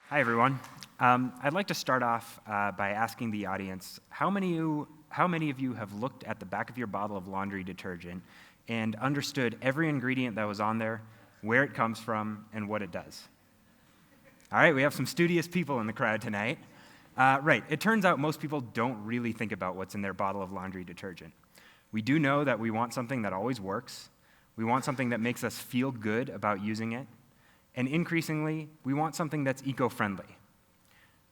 Hi, everyone. I'd like to start off by asking the audience, how many of you have looked at the back of your bottle of laundry detergent and understood every ingredient that was on there, where it comes from, and what it does? All right, we have some studious people in the crowd tonight. Right, it turns out most people don't really think about what's in their bottle of laundry detergent. We do know that we want something that always works. We want something that makes us feel good about using it. And increasingly, we want something that's eco-friendly.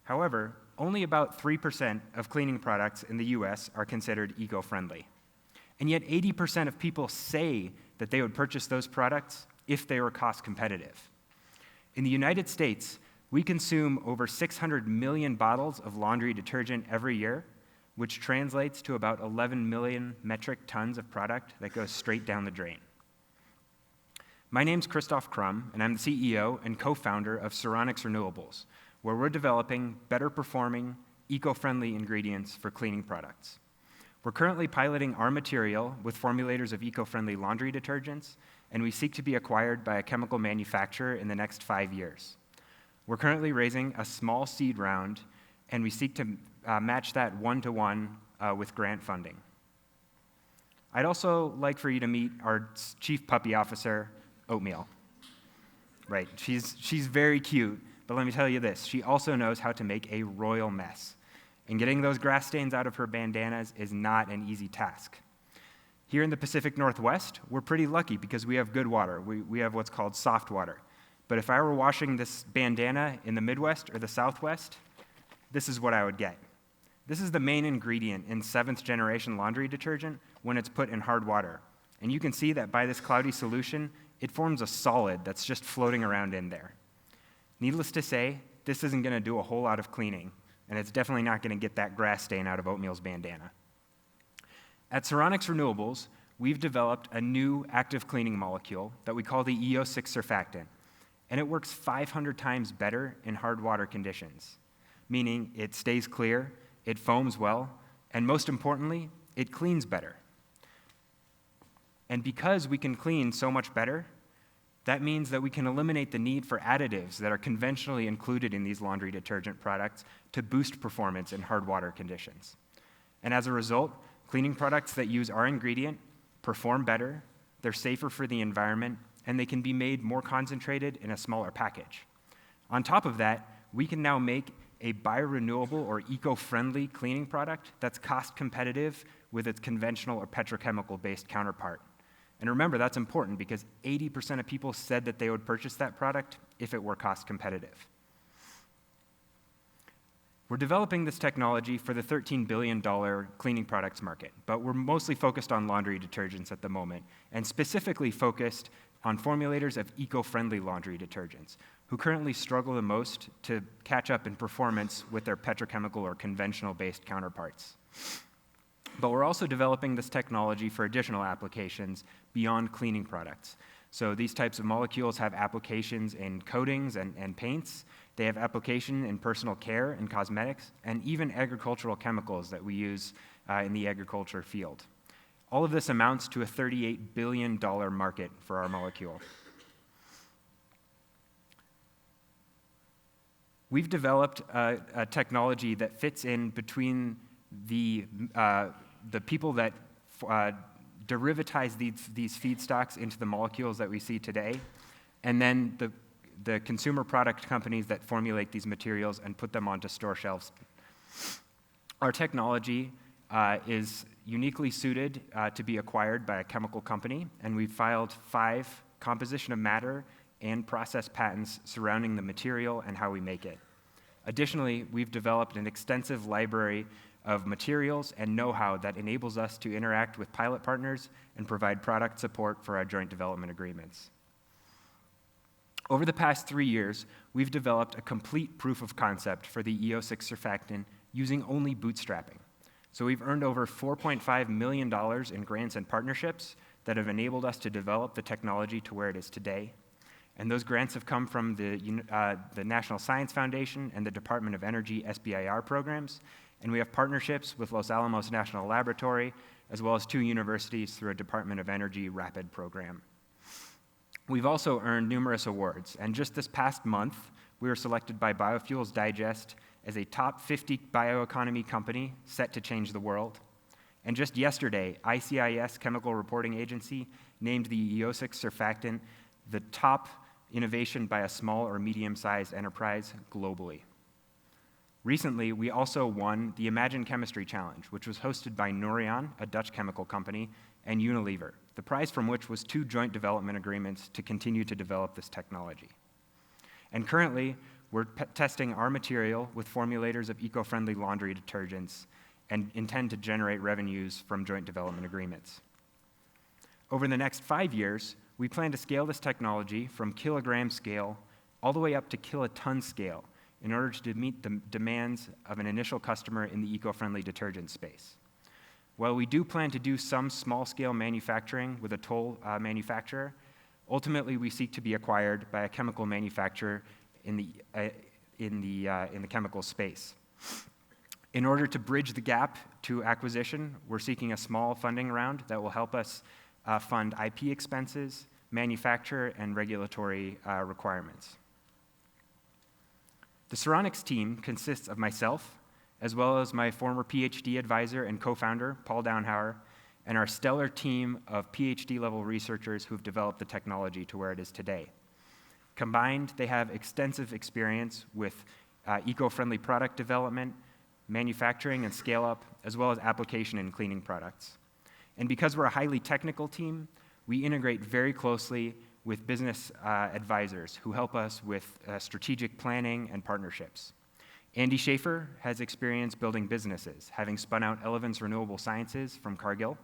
However, only about 3% of cleaning products in the US are considered eco-friendly. And yet 80% of people say that they would purchase those products if they were cost competitive. In the United States, we consume over 600 million bottles of laundry detergent every year, which translates to about 11 million metric tons of product that goes straight down the drain. My name's Christoph Krumm, and I'm the CEO and co-founder of Sironix Renewables, where we're developing better performing, eco-friendly ingredients for cleaning products. We're currently piloting our material with formulators of eco-friendly laundry detergents, and we seek to be acquired by a chemical manufacturer in the next 5 years. We're currently raising a small seed round, and we seek to match that one-to-one with grant funding. I'd also like for you to meet our chief puppy officer, Oatmeal. Right, she's very cute, but let me tell you this, she also knows how to make a royal mess. And getting those grass stains out of her bandanas is not an easy task. Here in the Pacific Northwest, we're pretty lucky because we have good water. We have what's called soft water. But if I were washing this bandana in the Midwest or the Southwest, this is what I would get. This is the main ingredient in 7th generation laundry detergent when it's put in hard water. And you can see that by this cloudy solution, it forms a solid that's just floating around in there. Needless to say, this isn't going to do a whole lot of cleaning, and it's definitely not going to get that grass stain out of Oatmeal's bandana. At Sironix Renewables, we've developed a new active cleaning molecule that we call the Eo6 Surfactant, and it works 500 times better in hard water conditions, meaning it stays clear, it foams well, and most importantly, it cleans better. And because we can clean so much better, that means that we can eliminate the need for additives that are conventionally included in these laundry detergent products to boost performance in hard water conditions. And as a result, cleaning products that use our ingredient perform better, they're safer for the environment, and they can be made more concentrated in a smaller package. On top of that, we can now make a biorenewable or eco-friendly cleaning product that's cost competitive with its conventional or petrochemical-based counterpart. And remember, that's important because 80% of people said that they would purchase that product if it were cost competitive. We're developing this technology for the $13 billion cleaning products market, but we're mostly focused on laundry detergents at the moment, and specifically focused on formulators of eco-friendly laundry detergents, who currently struggle the most to catch up in performance with their petrochemical or conventional-based counterparts. But we're also developing this technology for additional applications beyond cleaning products. So these types of molecules have applications in coatings and paints. They have application in personal care and cosmetics, and even agricultural chemicals that we use in the agriculture field. All of this amounts to a $38 billion market for our molecule. We've developed a technology that fits in between the people that derivatize these feedstocks into the molecules that we see today, and then the consumer product companies that formulate these materials and put them onto store shelves. Our technology is uniquely suited to be acquired by a chemical company, and we've filed 5 composition of matter and process patents surrounding the material and how we make it. Additionally, we've developed an extensive library of materials and know-how that enables us to interact with pilot partners and provide product support for our joint development agreements. Over the past 3 years, we've developed a complete proof of concept for the Eo6 surfactant using only bootstrapping. So we've earned over $4.5 million in grants and partnerships that have enabled us to develop the technology to where it is today. And those grants have come from the National Science Foundation and the Department of Energy SBIR programs. And we have partnerships with Los Alamos National Laboratory, as well as 2 universities through a Department of Energy RAPID program. We've also earned numerous awards, and just this past month, we were selected by Biofuels Digest as a top 50 bioeconomy company set to change the world. And just yesterday, ICIS Chemical Reporting Agency named the Eo6 Surfactant the top innovation by a small or medium-sized enterprise globally. Recently, we also won the Imagine Chemistry Challenge, which was hosted by Nouryon, a Dutch chemical company, and Unilever, the prize from which was 2 joint development agreements to continue to develop this technology. And currently, we're testing our material with formulators of eco-friendly laundry detergents and intend to generate revenues from joint development agreements. Over the next 5 years, we plan to scale this technology from kilogram scale all the way up to kiloton scale in order to meet the demands of an initial customer in the eco-friendly detergent space. While we do plan to do some small-scale manufacturing with a toll manufacturer, ultimately we seek to be acquired by a chemical manufacturer in the chemical space. In order to bridge the gap to acquisition, we're seeking a small funding round that will help us fund IP expenses, manufacture, and regulatory requirements. The Sironix team consists of myself, as well as my former PhD advisor and co-founder, Paul Downhauer, and our stellar team of PhD-level researchers who've developed the technology to where it is today. Combined, they have extensive experience with eco-friendly product development, manufacturing and scale-up, as well as application and cleaning products. And because we're a highly technical team, we integrate very closely with business advisors who help us with strategic planning and partnerships. Andy Schaefer has experience building businesses, having spun out Elevance Renewable Sciences from Cargill.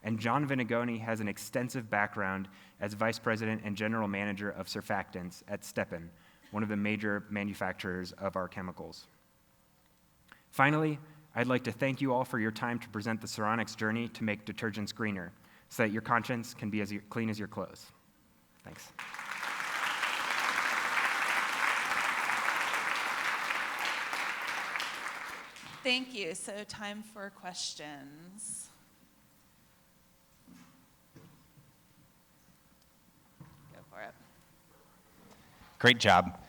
And John Vinagoni has an extensive background as Vice President and General Manager of Surfactants at Stepan, one of the major manufacturers of our chemicals. Finally, I'd like to thank you all for your time to present the Sironix journey to make detergents greener, so that your conscience can be as clean as your clothes. Thanks. Thank you. So time for questions. Go for it. Great job.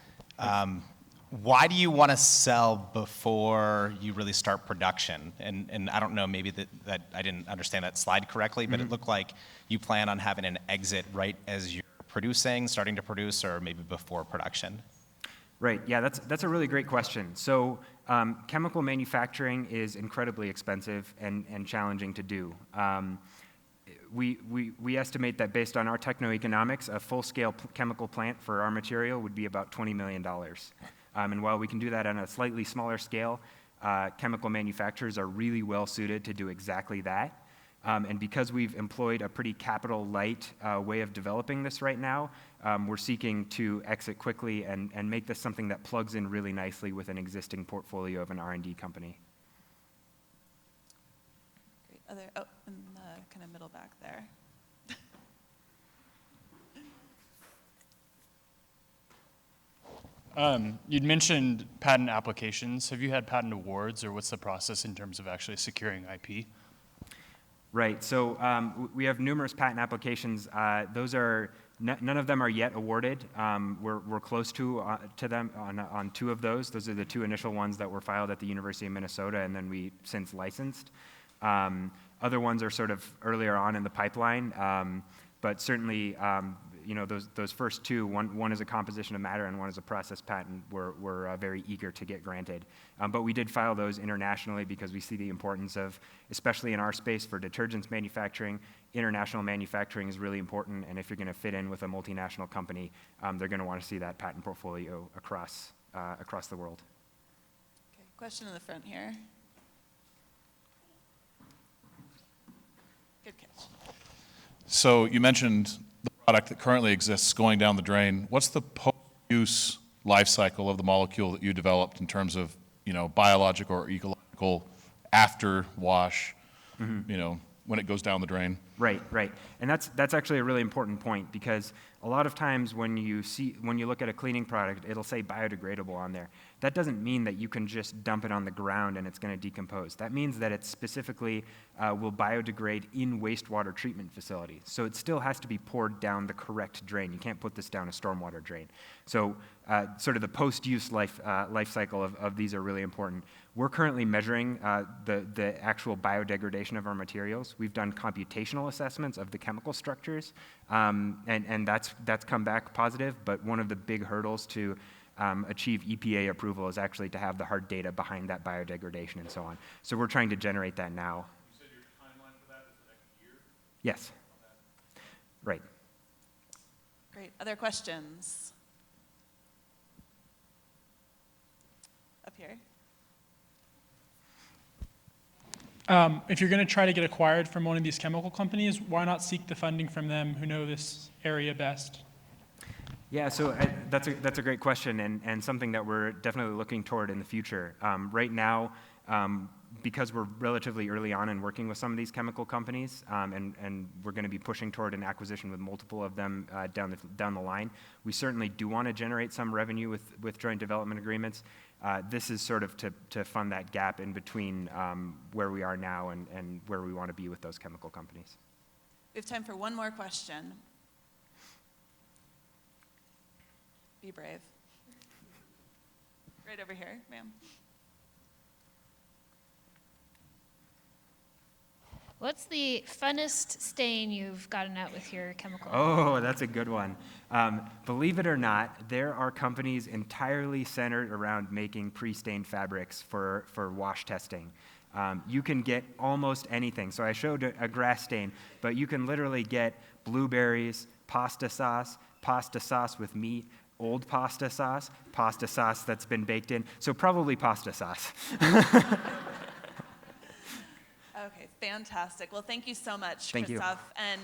Why do you want to sell before you really start production? And I don't know, maybe that I didn't understand that slide correctly, but it looked like you plan on having an exit right as you're producing, starting to produce, or maybe before production. Right, yeah, that's a really great question. So chemical manufacturing is incredibly expensive and challenging to do. We estimate that based on our techno-economics, a full-scale chemical plant for our material would be about $20 million. And while we can do that on a slightly smaller scale, chemical manufacturers are really well suited to do exactly that. And because we've employed a pretty capital-light way of developing this right now, we're seeking to exit quickly and make this something that plugs in really nicely with an existing portfolio of an R&D company. Great. In the kind of middle back there. You'd mentioned patent applications. Have you had patent awards, or what's the process in terms of actually securing IP? Right, so we have numerous patent applications. Those are, none of them are yet awarded. We're close to them on 2 of those. Those are the 2 initial ones that were filed at the University of Minnesota, and then we since licensed. Other ones are sort of earlier on in the pipeline, but certainly, you know, those first 2, one is a composition of matter and one is a process patent, we're very eager to get granted. But we did file those internationally because we see the importance of, especially in our space for detergents manufacturing, international manufacturing is really important, and if you're going to fit in with a multinational company, they're going to want to see that patent portfolio across the world. Okay, question in the front here. Good catch. So you mentioned the product that currently exists going down the drain. What's the post-use life cycle of the molecule that you developed in terms of, you know, biological or ecological after wash, you know, when it goes down the drain? Right, right. And that's actually a really important point, because a lot of times when you look at a cleaning product, it'll say biodegradable on there. That doesn't mean that you can just dump it on the ground and it's going to decompose. That means that it specifically will biodegrade in wastewater treatment facilities. So it still has to be poured down the correct drain. You can't put this down a stormwater drain. So sort of the post-use life cycle of these are really important. We're currently measuring the actual biodegradation of our materials. We've done computational assessments of the chemical structures, and that's come back positive, but one of the big hurdles to achieve EPA approval is actually to have the hard data behind that biodegradation and so on. So we're trying to generate that now. You said your timeline for that is the next year? Yes. Right. Great. Other questions? Up here. If you're going to try to get acquired from one of these chemical companies, why not seek the funding from them who know this area best? Yeah, so that's a great question, and something that we're definitely looking toward in the future. Right now, because we're relatively early on in working with some of these chemical companies, and we're going to be pushing toward an acquisition with multiple of them down the line, we certainly do want to generate some revenue with joint development agreements. This is sort of to fund that gap in between where we are now and where we want to be with those chemical companies. We have time for one more question. Be brave. Right over here, ma'am. What's the funnest stain you've gotten out with your chemical? Oh, that's a good one. Believe it or not, there are companies entirely centered around making pre-stained fabrics for wash testing. You can get almost anything. So I showed a grass stain, but you can literally get blueberries, pasta sauce with meat, old pasta sauce that's been baked in. So probably pasta sauce. Okay, fantastic. Well, thank you so much, Thank you. Christoph. And